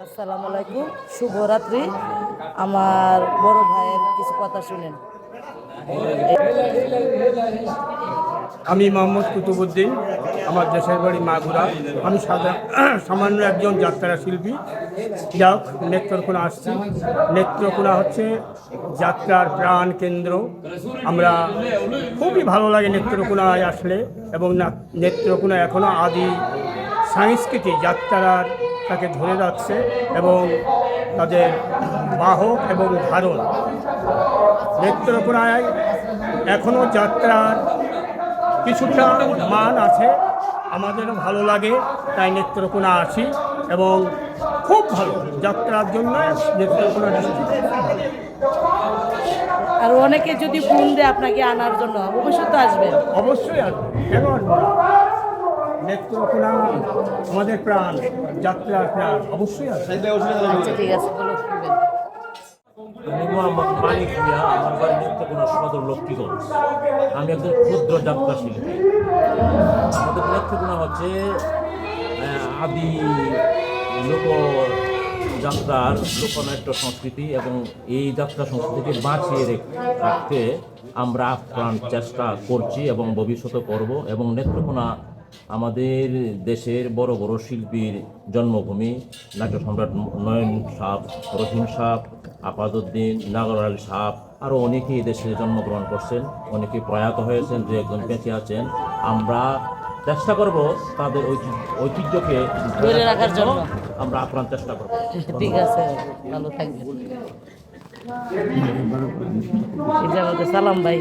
আসসালামু আলাইকুম, শুভরাত্রি। আমার বড় ভাইয়ের কিছু কথা শুনেন। আমি মোহাম্মদ কুতুবুদ্দিন, আমার দেশের বাড়ি মাগুরা। আমি সামান্য একজন যাত্রা শিল্পী। যাক, নেত্রকোনা আসছি। নেত্রকোনা হচ্ছে যাত্রার প্রাণ কেন্দ্র। আমরা খুবই ভালো লাগে নেত্রকোনায় আসলে, এবং নেত্রকোনা এখনও আদি সংস্কৃতি যাত্রার তাকে ধরে রাখছে, এবং তাদের বাহক এবং ধারণ। নেত্রকোনায় এখনও যাত্রার কিছুটা মান আছে, আমাদেরও ভালো লাগে, তাই নেত্রকোনা আসি এবং খুব ভালো যাত্রার জন্য নেত্রকোনা ডিস্ট্রিক্ট। আর অনেকে যদি ফোন দেয় আপনাকে আনার জন্য, অবশ্যই তো আসবেন। অবশ্যই আসবে, কেন আসবে না? নেত্রকোনা আমাদের প্রাণ, যাত্রার প্রাণ, অবশ্যই আসবে। আচ্ছা, ঠিক আছে, বলো শুনবেন। আমি মোহাম্মদ মানিক মিয়া, আমার বাড়ি নেত্রকোনা সদর লক্ষ্মীগঞ্জ। আমি একজন ক্ষুদ্র যাত্রা শিল্পী। আমাদের নেত্রকোনা হচ্ছে আদি লোক যাত্রার লোকনাট্য সংস্কৃতি, এবং এই যাত্রা সংস্কৃতিকে বাঁচিয়ে রাখতে আমরা আপ্রাণ চেষ্টা করছি এবং ভবিষ্যতে করব। এবং নেত্রকোনা আমাদের দেশের বড় বড় শিল্পীর জন্মভূমি। নাট্য সম্রাট নয়ন সাহ, রহিম সাহ, আপাদুদ্দিন, নাগর আলী সাহ, আরও অনেকেই দেশে জন্মগ্রহণ করছেন, অনেকেই প্রয়াত হয়েছেন, যে একজন বেঁচে আছেন। আমরা চেষ্টা করব তাদের ঐতিহ্যকে ধরে রাখার জন্য। আমরা আপ্রাণ চেষ্টা করব। ঠিক আছে, ভালো থাকবেন। এই যে আমাদের সালাম ভাই।